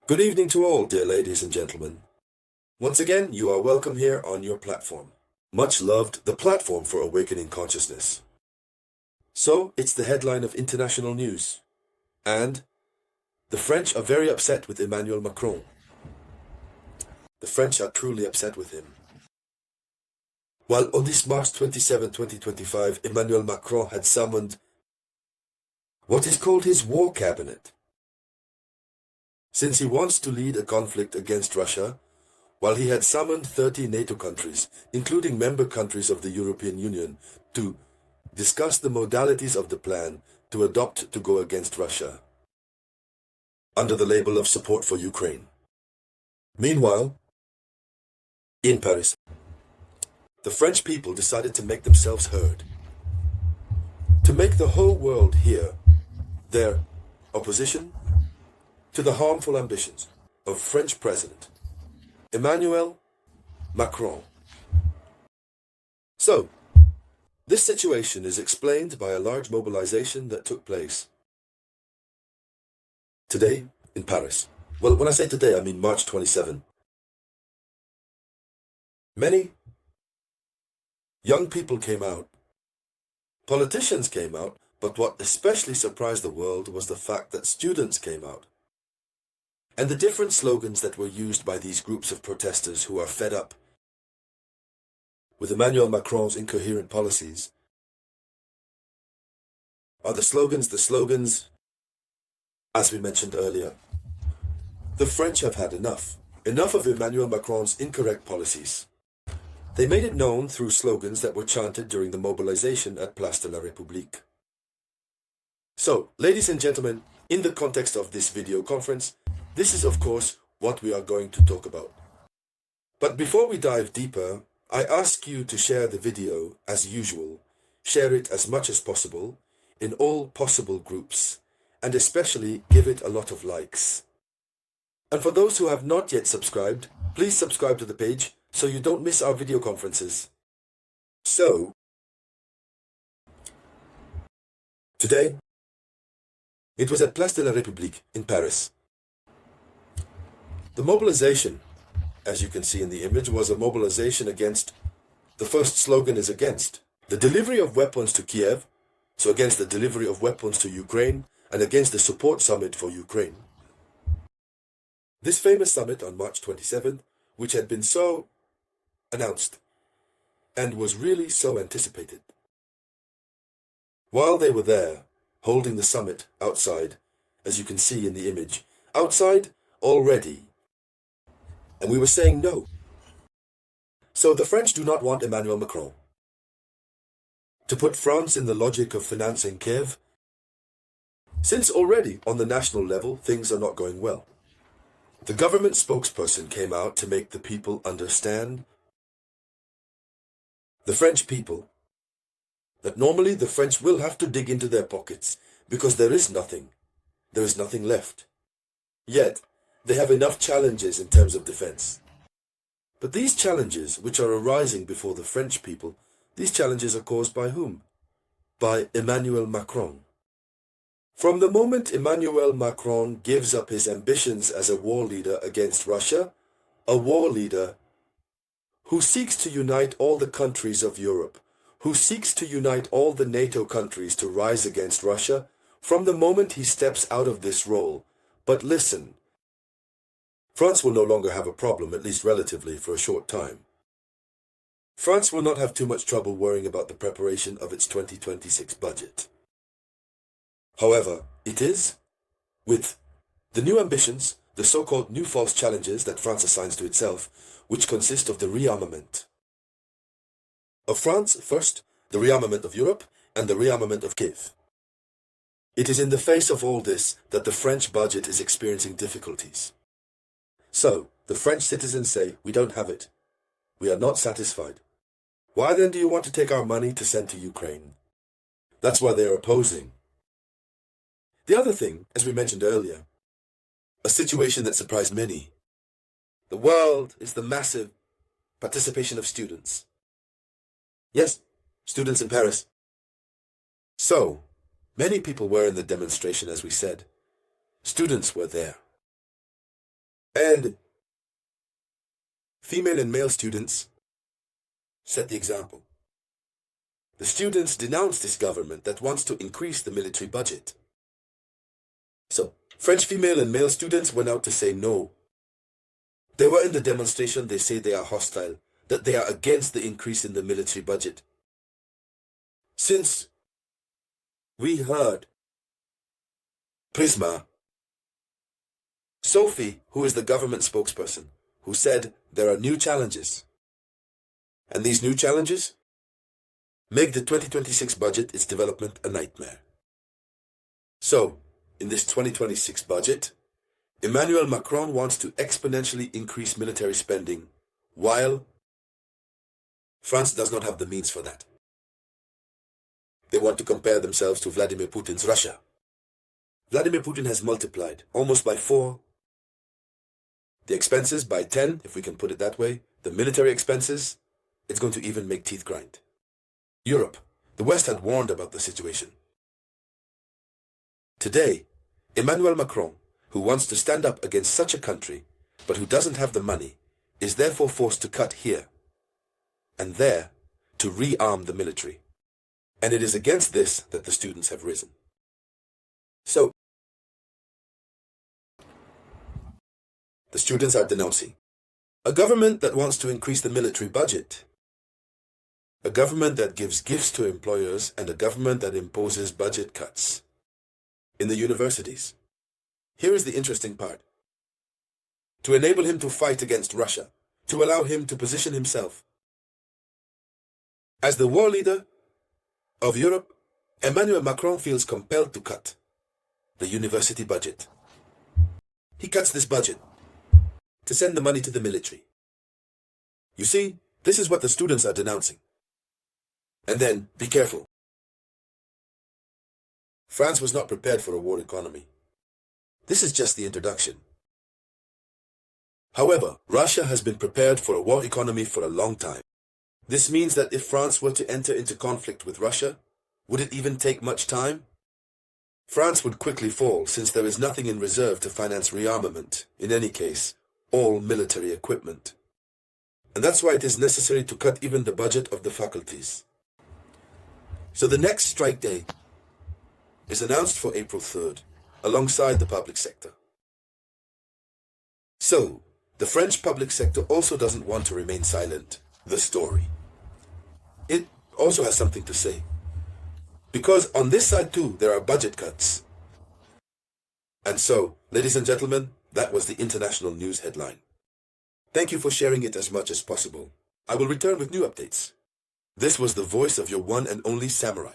Good evening to all, dear ladies and gentlemen. Once again, you are welcome here on your platform. Much loved, the platform for awakening consciousness. So, it's the headline of international news. And the French are very upset with Emmanuel Macron. The French are truly upset with him. While on this March 27, 2025, Emmanuel Macron had summoned what is called his war cabinet. Since he wants to lead a conflict against Russia, while he had summoned 30 NATO countries, including member countries of the European Union, to discuss the modalities of the plan to adopt to go against Russia, under the label of support for Ukraine. Meanwhile, in Paris, the French people decided to make themselves heard, to make the whole world hear their opposition to the harmful ambitions of French President Emmanuel Macron. So, this situation is explained by a large mobilization that took place today in Paris. Well, when I say today, I mean March 27. Many young people came out, politicians came out, but what especially surprised the world was the fact that students came out. And the different slogans that were used by these groups of protesters who are fed up with Emmanuel Macron's incoherent policies are the slogans, as we mentioned earlier. The French have had enough of Emmanuel Macron's incorrect policies. They made it known through slogans that were chanted during the mobilization at Place de la République. So, ladies and gentlemen, in the context of this video conference, this is of course what we are going to talk about. But before we dive deeper, I ask you to share the video as usual. Share it as much as possible in all possible groups, and especially give it a lot of likes. And for those who have not yet subscribed, please subscribe to the page so you don't miss our video conferences. So, today, it was at Place de la République in Paris. The mobilization, as you can see in the image, was a mobilization against, the first slogan is against the delivery of weapons to Kiev, so against the delivery of weapons to Ukraine, and against the support summit for Ukraine. This famous summit on March 27th, which had been so announced and was really so anticipated. While they were there, holding the summit outside, as you can see in the image, outside already, and we were saying no. So the French do not want Emmanuel Macron. To put France in the logic of financing Kiev, since already on the national level things are not going well. The government spokesperson came out to make the people understand, the French people, that normally the French will have to dig into their pockets because there is nothing left. Yet, they have enough challenges in terms of defense. But these challenges, which are arising before the French people, these challenges are caused by whom? By Emmanuel Macron. From the moment Emmanuel Macron gives up his ambitions as a war leader against Russia, a war leader who seeks to unite all the countries of Europe, who seeks to unite all the NATO countries to rise against Russia, from the moment he steps out of this role. But listen, France will no longer have a problem, at least relatively, for a short time. France will not have too much trouble worrying about the preparation of its 2026 budget. However, it is, with the new ambitions, the so-called new false challenges that France assigns to itself, which consist of the rearmament of France first, the rearmament of Europe, and the rearmament of Kiev. It is in the face of all this that the French budget is experiencing difficulties. So, the French citizens say, we don't have it. We are not satisfied. Why then do you want to take our money to send to Ukraine? That's why they are opposing. The other thing, as we mentioned earlier, a situation that surprised many. The world is the massive participation of students. Yes, students in Paris. So, many people were in the demonstration, as we said. Students were there. And female and male students set the example. The students denounced this government that wants to increase the military budget. So, French female and male students went out to say no. They were in the demonstration, they say they are hostile, that they are against the increase in the military budget. Since we heard Prisma, Sophie, who is the government spokesperson, who said there are new challenges. And these new challenges make the 2026 budget, its development, a nightmare. So, in this 2026 budget, Emmanuel Macron wants to exponentially increase military spending, while France does not have the means for that. They want to compare themselves to Vladimir Putin's Russia. Vladimir Putin has multiplied almost by 4, the expenses by 10, if we can put it that way, the military expenses. It's going to even make teeth grind. Europe, the West had warned about the situation. Today, Emmanuel Macron, who wants to stand up against such a country, but who doesn't have the money, is therefore forced to cut here and there to rearm the military. And it is against this that the students have risen. So, the students are denouncing a government that wants to increase the military budget, a government that gives gifts to employers, and a government that imposes budget cuts in the universities. Here is the interesting part. To enable him to fight against Russia, to allow him to position himself as the war leader of Europe, Emmanuel Macron feels compelled to cut the university budget. He cuts this budget to send the money to the military. You see, this is what the students are denouncing. And then, be careful. France was not prepared for a war economy. This is just the introduction. However, Russia has been prepared for a war economy for a long time. This means that if France were to enter into conflict with Russia, would it even take much time? France would quickly fall, since there is nothing in reserve to finance rearmament, in any case, all military equipment. And that's why it is necessary to cut even the budget of the faculties. So the next strike day is announced for April 3rd, alongside the public sector. So, the French public sector also doesn't want to remain silent. The story. It also has something to say. Because on this side too, there are budget cuts. And so, ladies and gentlemen, that was the international news headline. Thank you for sharing it as much as possible. I will return with new updates. This was the voice of your one and only samurai.